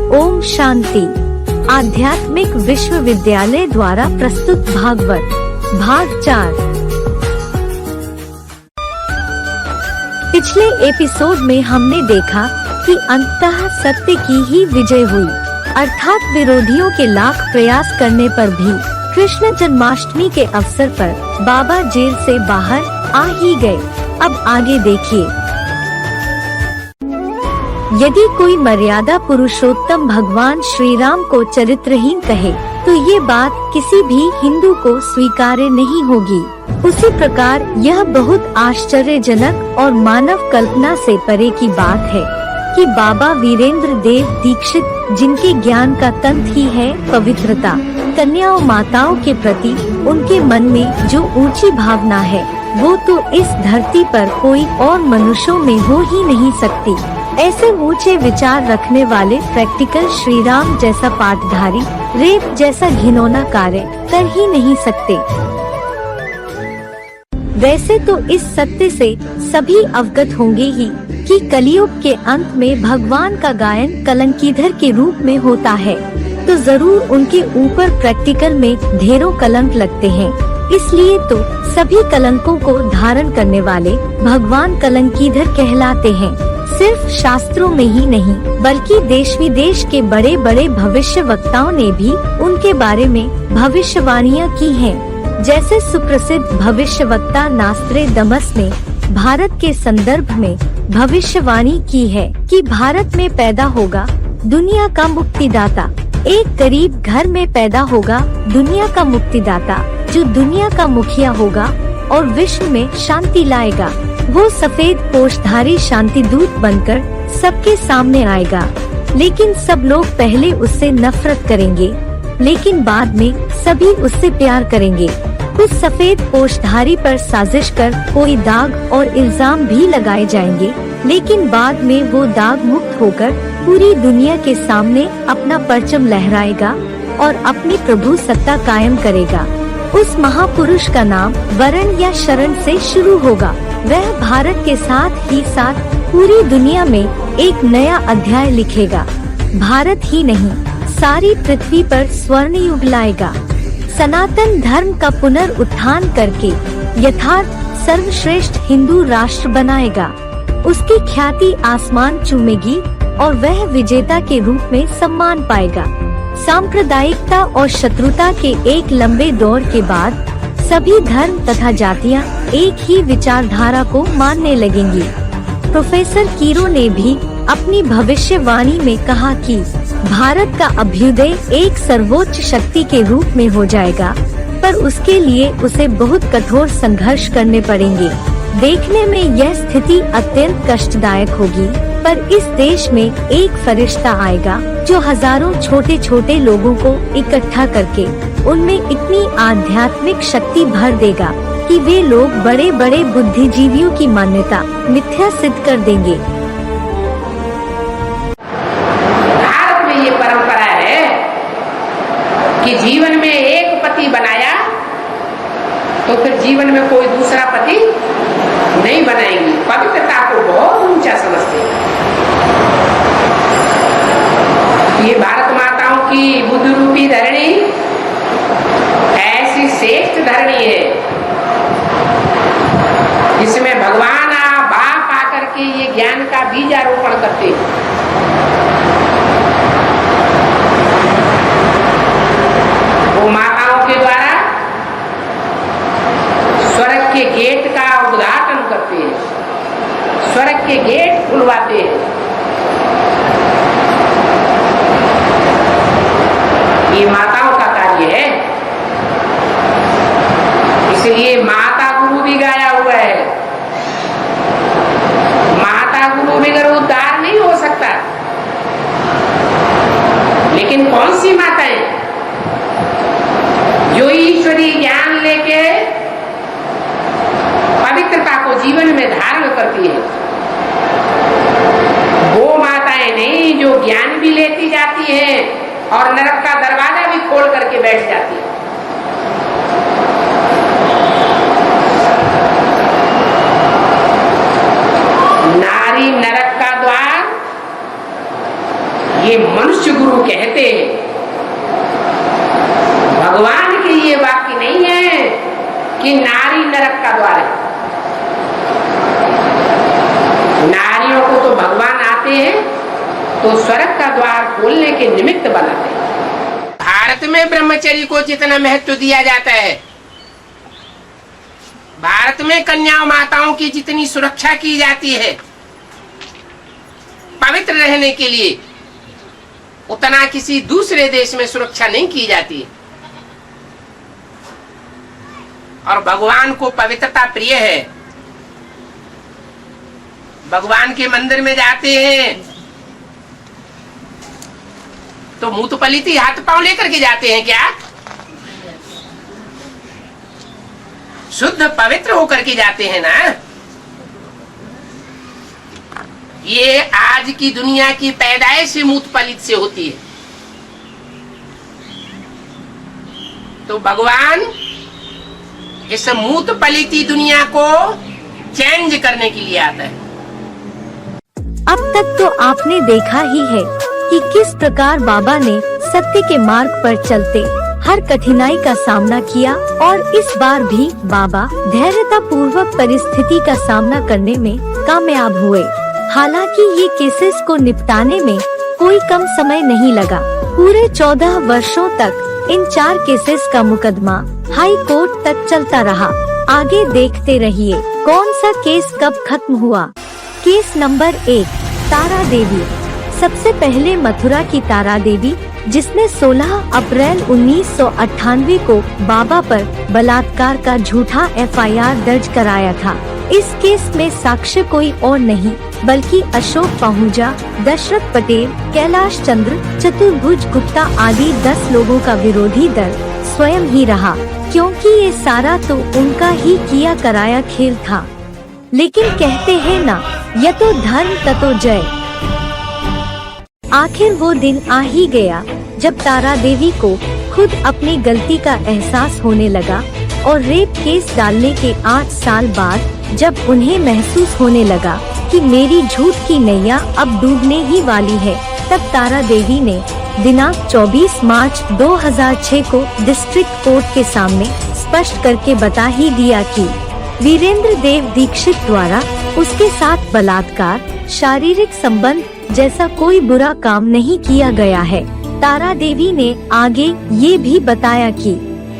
ओम शांति। आध्यात्मिक विश्वविद्यालय द्वारा प्रस्तुत भागवत भाग 4। पिछले एपिसोड में हमने देखा कि अंततः सत्य की ही विजय हुई, अर्थात विरोधियों के लाख प्रयास करने पर भी कृष्ण जन्माष्टमी के अवसर पर बाबा जेल से बाहर आ ही गए। अब आगे देखिए। यदि कोई मर्यादा पुरुषोत्तम भगवान श्री राम को चरित्रहीन कहे तो ये बात किसी भी हिंदू को स्वीकार्य नहीं होगी। उसी प्रकार यह बहुत आश्चर्यजनक और मानव कल्पना से परे की बात है कि बाबा वीरेंद्र देव दीक्षित, जिनके ज्ञान का तंत्र ही है पवित्रता, कन्याओं माताओं के प्रति उनके मन में जो ऊंची भावना है वो तो इस धरती पर कोई और मनुष्यों में हो ही नहीं सकती। ऐसे ऊंचे विचार रखने वाले प्रैक्टिकल श्री राम जैसा पाठधारी रेप जैसा घिनौना कार्य कर ही नहीं सकते। वैसे तो इस सत्य से सभी अवगत होंगे ही कि कलियुग के अंत में भगवान का गायन कलंकीधर के रूप में होता है, तो जरूर उनके ऊपर प्रैक्टिकल में ढेरों कलंक लगते हैं। इसलिए तो सभी कलंकों को धारण करने वाले भगवान कलंकीधर कहलाते हैं। सिर्फ शास्त्रों में ही नहीं बल्कि देश विदेश के बड़े बड़े भविष्य वक्ताओं ने भी उनके बारे में भविष्यवाणियां की हैं। जैसे सुप्रसिद्ध भविष्य वक्ता नास्ट्रेडमस ने भारत के संदर्भ में भविष्यवाणी की है कि भारत में पैदा होगा दुनिया का मुक्तिदाता, एक गरीब घर में पैदा होगा दुनिया का मुक्तिदाता, जो दुनिया का मुखिया होगा और विश्व में शांति लाएगा। वो सफेद पोषधारी शांति दूत बनकर सबके सामने आएगा, लेकिन सब लोग पहले उससे नफरत करेंगे, लेकिन बाद में सभी उससे प्यार करेंगे। उस सफेद पोषधारी पर साजिश कर कोई दाग और इल्जाम भी लगाए जाएंगे, लेकिन बाद में वो दाग मुक्त होकर पूरी दुनिया के सामने अपना परचम लहराएगा और अपनी प्रभु सत्ता कायम करेगा। उस महापुरुष का नाम वरण या शरण से शुरू होगा। वह भारत के साथ ही साथ पूरी दुनिया में एक नया अध्याय लिखेगा। भारत ही नहीं, सारी पृथ्वी पर स्वर्ण युग लाएगा। सनातन धर्म का पुनरुत्थान करके यथार्थ सर्वश्रेष्ठ हिंदू राष्ट्र बनाएगा। उसकी ख्याति आसमान चूमेगी और वह विजेता के रूप में सम्मान पाएगा। सांप्रदायिकता और शत्रुता के एक लंबे दौर के बाद सभी धर्म तथा जातियां एक ही विचारधारा को मानने लगेंगी। प्रोफेसर कीरो ने भी अपनी भविष्यवाणी में कहा कि भारत का अभ्युदय एक सर्वोच्च शक्ति के रूप में हो जाएगा, पर उसके लिए उसे बहुत कठोर संघर्ष करने पड़ेंगे। देखने में यह स्थिति अत्यंत कष्टदायक होगी, पर इस देश में एक फरिश्ता आएगा जो हजारों छोटे छोटे लोगों को इकट्ठा करके उनमें इतनी आध्यात्मिक शक्ति भर देगा कि वे लोग बड़े बड़े बुद्धिजीवियों की मान्यता मिथ्या सिद्ध कर देंगे। भारत में ये परंपरा है कि जीवन में एक पति बनाया तो फिर जीवन में कोई दूसरा पति नहीं बनाएंगी। पवित्रता को बहुत ऊंचा समझते हैं। ये भारत माताओं की बुद्ध रूपी धरणी ऐसी श्रेष्ठ धरणी है जिसमें भगवान बाप आकर के ये ज्ञान का बीजारोपण करते हैं। वो माताओं के द्वारा स्वर्ग के गेट का उद्घाटन करते हैं, स्वर्ग के गेट खुलवाते हैं। ये माताओं का कार्य है। इसलिए माता गुरु भी गाया हुआ है। माता गुरु बगैर उद्धार नहीं हो सकता। लेकिन कौन सी माताएं जो ईश्वरीय ज्ञान लेके पवित्रता को जीवन में धारण करती है, वो माताएं नहीं जो ज्ञान भी लेती जाती है और नरक का दरवाजा भी खोल करके बैठ जाती है। नारी नरक का द्वार ये मनुष्य गुरु कहते हैं, भगवान के ये वाक्य नहीं है कि नारी नरक का द्वार है। नारियों को तो भगवान आते हैं तो स्वर्ग का द्वार खोलने के निमित्त बनाते हैं। भारत में ब्रह्मचर्य को जितना महत्व दिया जाता है, भारत में कन्या माताओं की जितनी सुरक्षा की जाती है पवित्र रहने के लिए, उतना किसी दूसरे देश में सुरक्षा नहीं की जाती है। और भगवान को पवित्रता प्रिय है। भगवान के मंदिर में जाते हैं तो मुंह तो पलीती हाथ पांव लेकर के जाते हैं क्या? शुद्ध पवित्र होकर के जाते हैं ना। ये आज की दुनिया की पैदाइश से मूत पलित से होती है। तो भगवान इस मूत पलिती दुनिया को चेंज करने के लिए आता है। अब तक तो आपने देखा ही है कि किस प्रकार बाबा ने सत्य के मार्ग पर चलते हर कठिनाई का सामना किया, और इस बार भी बाबा धैर्यता पूर्वक परिस्थिति का सामना करने में कामयाब हुए। हालांकि ये केसेस को निपटाने में कोई कम समय नहीं लगा। पूरे 14 वर्षों तक इन 4 केसेस का मुकदमा हाई कोर्ट तक चलता रहा। आगे देखते रहिए कौन सा केस कब खत्म हुआ। केस नंबर 1, तारा देवी। सबसे पहले मथुरा की तारा देवी, जिसने 16 अप्रैल 1998 को बाबा पर बलात्कार का झूठा FIR दर्ज कराया था। इस केस में साक्ष्य कोई और नहीं बल्कि अशोक पाहुजा, दशरथ पटेल, कैलाश चंद्र, चतुर्भुज गुप्ता आदि 10 लोगों का विरोधी दल स्वयं ही रहा, क्योंकि ये सारा तो उनका ही किया कराया खेल था। लेकिन कहते हैं ना, यतो धर्म ततो जय। आखिर वो दिन आ ही गया जब तारा देवी को खुद अपनी गलती का एहसास होने लगा, और रेप केस डालने के 8 साल बाद जब उन्हें महसूस होने लगा कि मेरी झूठ की नैया अब डूबने ही वाली है, तब तारा देवी ने दिनांक 24 मार्च 2006 को डिस्ट्रिक्ट कोर्ट के सामने स्पष्ट करके बता ही दिया कि वीरेंद्र देव दीक्षित द्वारा उसके साथ बलात्कार, शारीरिक संबंध जैसा कोई बुरा काम नहीं किया गया है। तारा देवी ने आगे ये भी बताया कि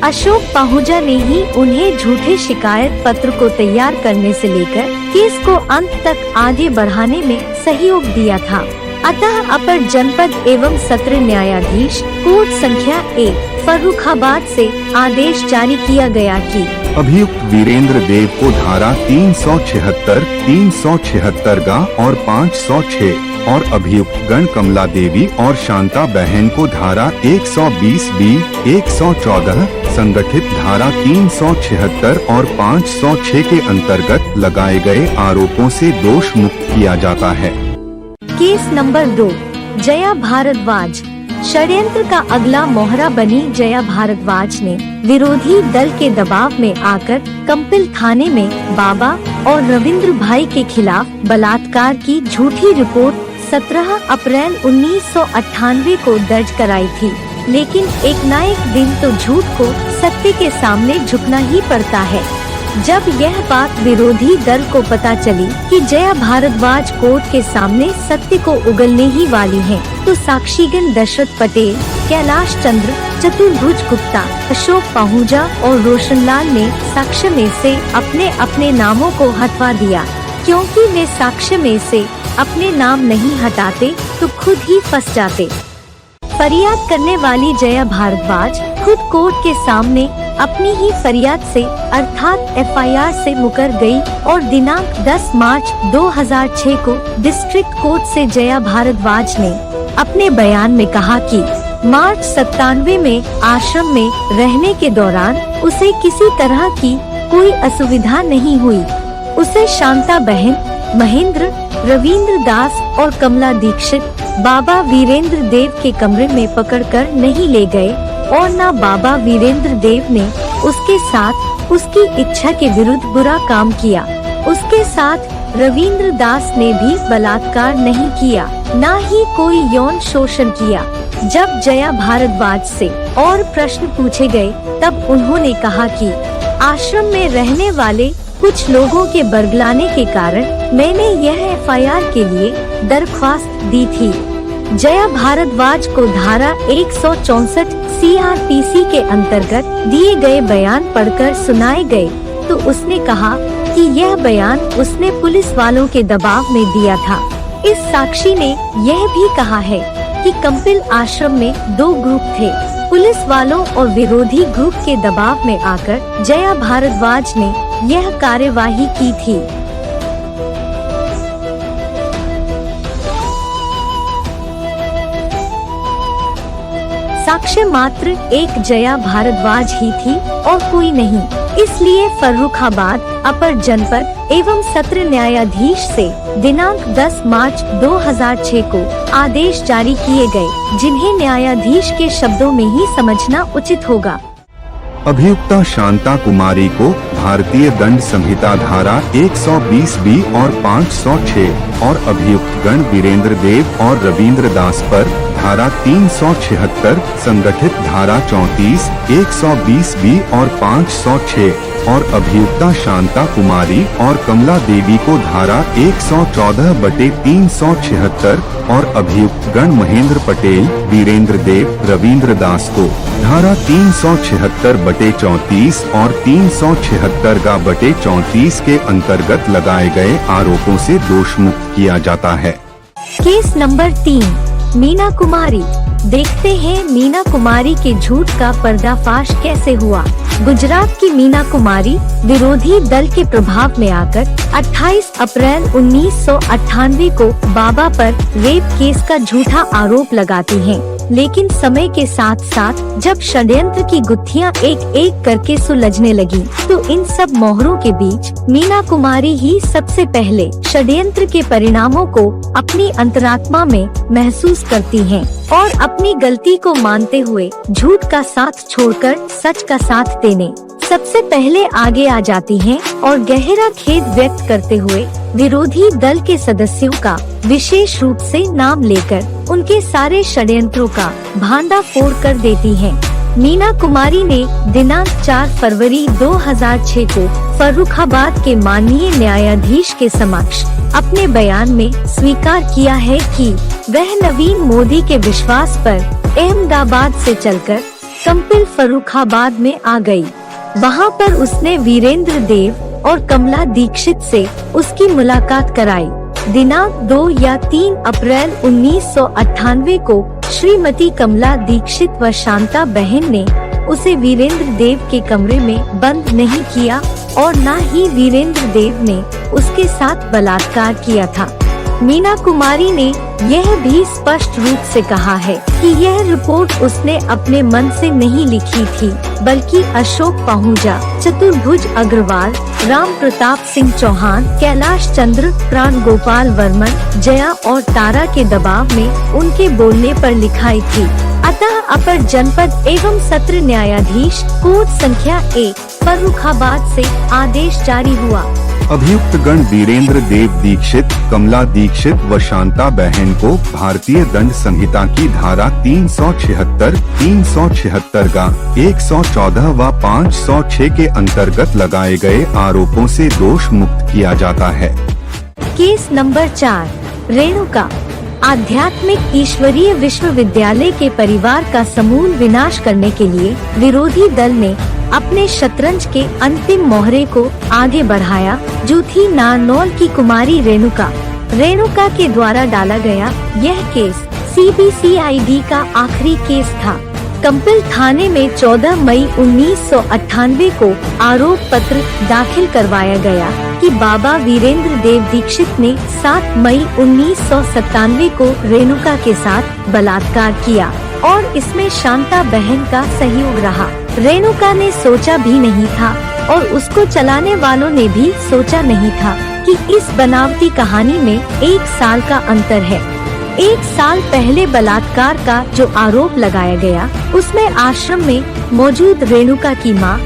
अशोक पाहुजा ने ही उन्हें झूठे शिकायत पत्र को तैयार करने से लेकर केस को अंत तक आगे बढ़ाने में सहयोग दिया था। अतः अपर जनपद एवं सत्र न्यायाधीश कोर्ट संख्या 1 फर्रुखाबाद से आदेश जारी किया गया कि अभियुक्त वीरेंद्र देव को धारा 376, 376 गा और 506 और अभियुक्त गण कमला देवी और शांता बहन को धारा 120B, 114 संगठित धारा 376 और 506 के अंतर्गत लगाए गए आरोपों से दोष मुक्त किया जाता है। Case number 2, Jaya Bhardwaj. षड्यंत्र का अगला मोहरा बनी जया भारद्वाज ने विरोधी दल के दबाव में आकर कंपिल थाने में बाबा और रविंद्र भाई के खिलाफ बलात्कार की झूठी रिपोर्ट 17 अप्रैल 1998 को दर्ज कराई थी। लेकिन एक ना एक दिन तो झूठ को सत्य के सामने झुकना ही पड़ता है। जब यह बात विरोधी दल को पता चली कि जया भारद्वाज कोर्ट के सामने सत्य को उगलने ही वाली है, तो साक्षीगण दशरथ पटेल, कैलाश चंद्र, चतुर्भुज गुप्ता, अशोक पाहुजा और रोशनलाल ने साक्ष्य में से अपने अपने नामों को हटवा दिया, क्योंकि वे साक्ष्य में से अपने नाम नहीं हटाते तो खुद ही फंस जाते। फरियाद करने वाली जया भारद्वाज खुद कोर्ट के सामने अपनी ही फरियाद से अर्थात FIR से मुकर गई और दिनांक 10 मार्च 2006 को डिस्ट्रिक्ट कोर्ट से जया भारद्वाज ने अपने बयान में कहा कि मार्च 97 में आश्रम में रहने के दौरान उसे किसी तरह की कोई असुविधा नहीं हुई। उसे शांता बहन, महेंद्र, रविंद्र दास और कमला दीक्षित बाबा वीरेंद्र देव के कमरे में पकड़कर नहीं ले गए और न बाबा वीरेंद्र देव ने उसके साथ उसकी इच्छा के विरुद्ध बुरा काम किया। उसके साथ रविंद्र दास ने भी बलात्कार नहीं किया। न ही कोई यौन शोषण किया। जब जया भारद्वाज से और प्रश्न पूछे गए तब उन्होंने कहा कि आश्रम में रहने वाले कुछ लोगों के बरगलाने के कारण मैंने यह एफआईआर के लिए दरख्वास्त दी थी। जया भारद्वाज को धारा 164 सीआरपीसी के अंतर्गत दिए गए बयान पढ़कर सुनाए गए तो उसने कहा कि यह बयान उसने पुलिस वालों के दबाव में दिया था। इस साक्षी ने यह भी कहा है कि कंपिल आश्रम में 2 ग्रुप थे, पुलिस वालों और विरोधी ग्रुप के दबाव में आकर जया भारद्वाज ने यह कार्यवाही की थी। साक्ष्य मात्र एक जया भारद्वाज ही थी और कोई नहीं। इसलिए फर्रुखाबाद अपर जनपद एवं सत्र न्यायाधीश से दिनांक 10 मार्च 2006 को आदेश जारी किए गए, जिन्हें न्यायाधीश के शब्दों में ही समझना उचित होगा। अभियुक्ता शांता कुमारी को भारतीय दंड संहिता धारा 120 बी और 506 और अभियुक्त गण वीरेंद्र देव और रविंद्र दास पर धारा 376, संगठित धारा 34, 120 बी और 506 और अभियुक्ता शांता कुमारी और कमला देवी को धारा 114/376 और अभियुक्त गण महेंद्र पटेल, वीरेंद्र देव, रविंद्र दास को धारा 376/34 और 376/34 के अंतर्गत लगाए गए आरोपों से दोषमुक्त किया जाता है। Case number 3, Meena Kumari. देखते हैं मीना कुमारी के झूठ का पर्दाफाश कैसे हुआ। गुजरात की मीना कुमारी विरोधी दल के प्रभाव में आकर 28 अप्रैल 1998 को बाबा पर रेप केस का झूठा आरोप लगाती हैं। लेकिन समय के साथ साथ जब षड्यंत्र की गुत्थियां एक एक करके सुलझने लगी तो इन सब मोहरों के बीच मीना कुमारी ही सबसे पहले षड्यंत्र के परिणामों को अपनी अंतरात्मा में महसूस करती हैं और अपनी गलती को मानते हुए झूठ का साथ छोड़कर सच का साथ देने सबसे पहले आगे आ जाती हैं और गहरा खेद व्यक्त करते हुए विरोधी दल के सदस्यों का विशेष रूप से नाम लेकर उनके सारे षड्यंत्रों का भांडाफोड़ कर देती हैं। मीना कुमारी ने दिनांक 4 फरवरी 2006 को फर्रुखाबाद के माननीय न्यायाधीश के समक्ष अपने बयान में स्वीकार किया है कि वह नवीन मोदी के विश्वास पर अहमदाबाद से चलकर कंपिल फर्रुखाबाद में आ गई। वहां पर उसने वीरेंद्र देव और कमला दीक्षित से उसकी मुलाकात कराई। दिनांक 2 या 3 अप्रैल 1998 को श्रीमती कमला दीक्षित व शांता बहन ने उसे वीरेंद्र देव के कमरे में बंद नहीं किया और न ही वीरेंद्र देव ने उसके साथ बलात्कार किया था। मीना कुमारी ने यह भी स्पष्ट रूप से कहा है कि यह रिपोर्ट उसने अपने मन से नहीं लिखी थी, बल्कि अशोक पाहूजा, चतुर्भुज अग्रवाल, राम प्रताप सिंह चौहान, कैलाश चंद्र, प्राण गोपाल वर्मन, जया और तारा के दबाव में उनके बोलने पर लिखाई थी। अतः अपर जनपद एवं सत्र न्यायाधीश कोर्ट संख्या 1 फर्रुखाबाद से आदेश जारी हुआ। अभियुक्त गण वीरेंद्र देव दीक्षित, कमला दीक्षित व शांता बहन को भारतीय दंड संहिता की धारा 376, 376 114 व 506 के अंतर्गत लगाए गए आरोपों से दोष मुक्त किया जाता है। Case number 4, Renuka. आध्यात्मिक ईश्वरीय विश्वविद्यालय के परिवार का समूल विनाश करने के लिए विरोधी दल ने अपने शतरंज के अंतिम मोहरे को आगे बढ़ाया, जो थी नारनौल की कुमारी रेणुका के द्वारा डाला गया यह केस सीबीसीआईडी का आखिरी केस था। कंपिल थाने में 14 मई 1998 को आरोप पत्र दाखिल करवाया गया कि बाबा वीरेंद्र देव दीक्षित ने 7 मई 1997 को रेणुका के साथ बलात्कार किया और इसमें शांता बहन का सहयोग रहा। रेणुका ने सोचा भी नहीं था और उसको चलाने वालों ने भी सोचा नहीं था कि इस बनावटी कहानी में 1 साल का अंतर है। 1 साल पहले बलात्कार का जो आरोप लगाया गया उसमें आश्रम में मौजूद रेणुका की मां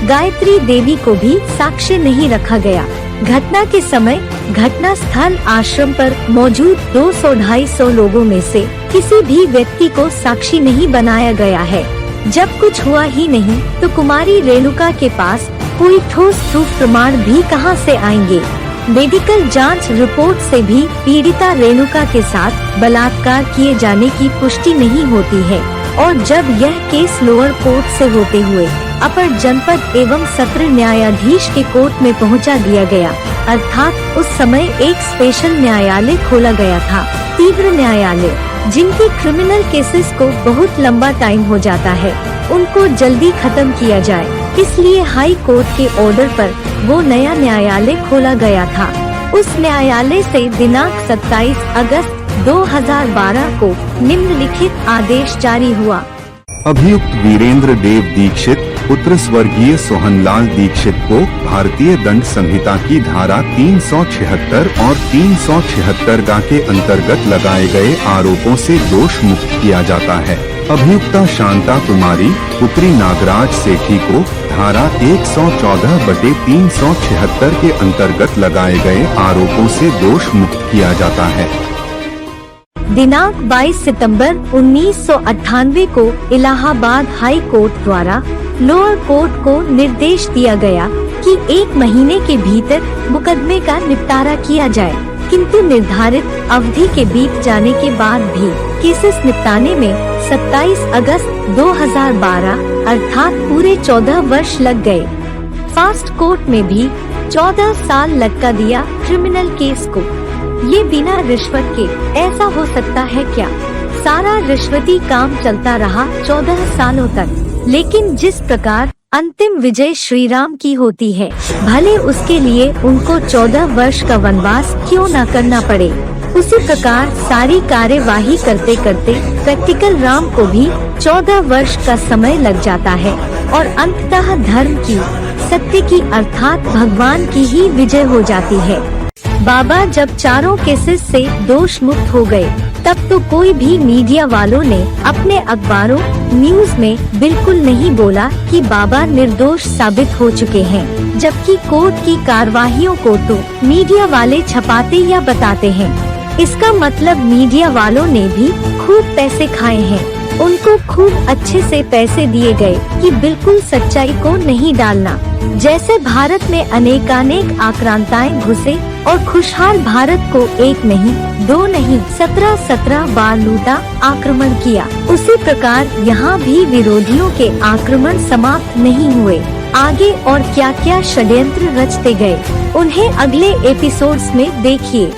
गायत्री देवी को भी साक्ष्य नहीं रखा गया। घटना के समय घटना स्थल आश्रम पर मौजूद 200-250 लोगों में से किसी भी व्यक्ति को साक्षी नहीं बनाया गया है। जब कुछ हुआ ही नहीं तो कुमारी रेणुका के पास कोई ठोस प्रूफ प्रमाण भी कहां से आएंगे। मेडिकल जांच रिपोर्ट से भी पीड़िता रेणुका के साथ बलात्कार किए जाने की पुष्टि नहीं होती है और जब यह केस लोअर कोर्ट से होते हुए अपर जनपद एवं सत्र न्यायाधीश के कोर्ट में पहुंचा दिया गया, अर्थात उस समय एक स्पेशल न्यायालय खोला गया था, तीव्र न्यायालय, जिनके क्रिमिनल केसेस को बहुत लंबा टाइम हो जाता है, उनको जल्दी खत्म किया जाए, इसलिए हाई कोर्ट के ऑर्डर पर वो नया न्यायालय खोला गया था। उस न्यायालय से दिनांक 27 अगस्त 2012 को निम्नलिखित आदेश जारी हुआ। अभियुक्त वीरेंद्र देव दीक्षित पुत्र स्वर्गीय सोहनलाल दीक्षित को भारतीय दंड संहिता की धारा 376 और 376 के अंतर्गत लगाए गए आरोपों से दोष मुक्त किया जाता है। अभियुक्ता शांता कुमारी पुत्री नागराज सेठी को धारा 114/376 के अंतर्गत लगाए गए आरोपों से दोष मुक्त किया जाता है। दिनांक 22 सितंबर 1998 को इलाहाबाद हाई कोर्ट द्वारा लोअर कोर्ट को निर्देश दिया गया कि 1 महीने के भीतर मुकदमे का निपटारा किया जाए, किंतु निर्धारित अवधि के बीत जाने के बाद भी केसेस निपटाने में 27 अगस्त 2012 अर्थात पूरे 14 वर्ष लग गए। फास्ट कोर्ट में भी 14 साल लटका दिया क्रिमिनल केस को। ये बिना रिश्वत के ऐसा हो सकता है क्या? सारा रिश्वती काम चलता रहा 14 सालों तक, लेकिन जिस प्रकार अंतिम विजय श्री राम की होती है, भले उसके लिए उनको 14 वर्ष का वनवास क्यों न करना पड़े। उसी प्रकार सारी कार्यवाही करते करते प्रैक्टिकल राम को भी 14 वर्ष का समय लग जाता है और अंततः धर्म की, सत्य की अर्थात भगवान की ही विजय हो जाती है। बाबा जब चारों केसेस से दोष मुक्त हो गए, तब तो कोई भी मीडिया वालों ने अपने अखबारों, न्यूज में बिल्कुल नहीं बोला कि बाबा निर्दोष साबित हो चुके हैं, जबकि कोर्ट की कार्यवाहियों को तो मीडिया वाले छपाते या बताते हैं। इसका मतलब मीडिया वालों ने भी खूब पैसे खाए हैं, उनको खूब अच्छे से पैसे दिए गए कि बिल्कुल सच्चाई को नहीं डालना। जैसे भारत में अनेकानेक आक्रांताएं घुसे और खुशहाल भारत को 1 नहीं 2 नहीं 17 बार लूटा, आक्रमण किया। उसी प्रकार यहाँ भी विरोधियों के आक्रमण समाप्त नहीं हुए। आगे और क्या क्या षड्यंत्र रचते गए, उन्हें अगले एपिसोड्स में देखिए।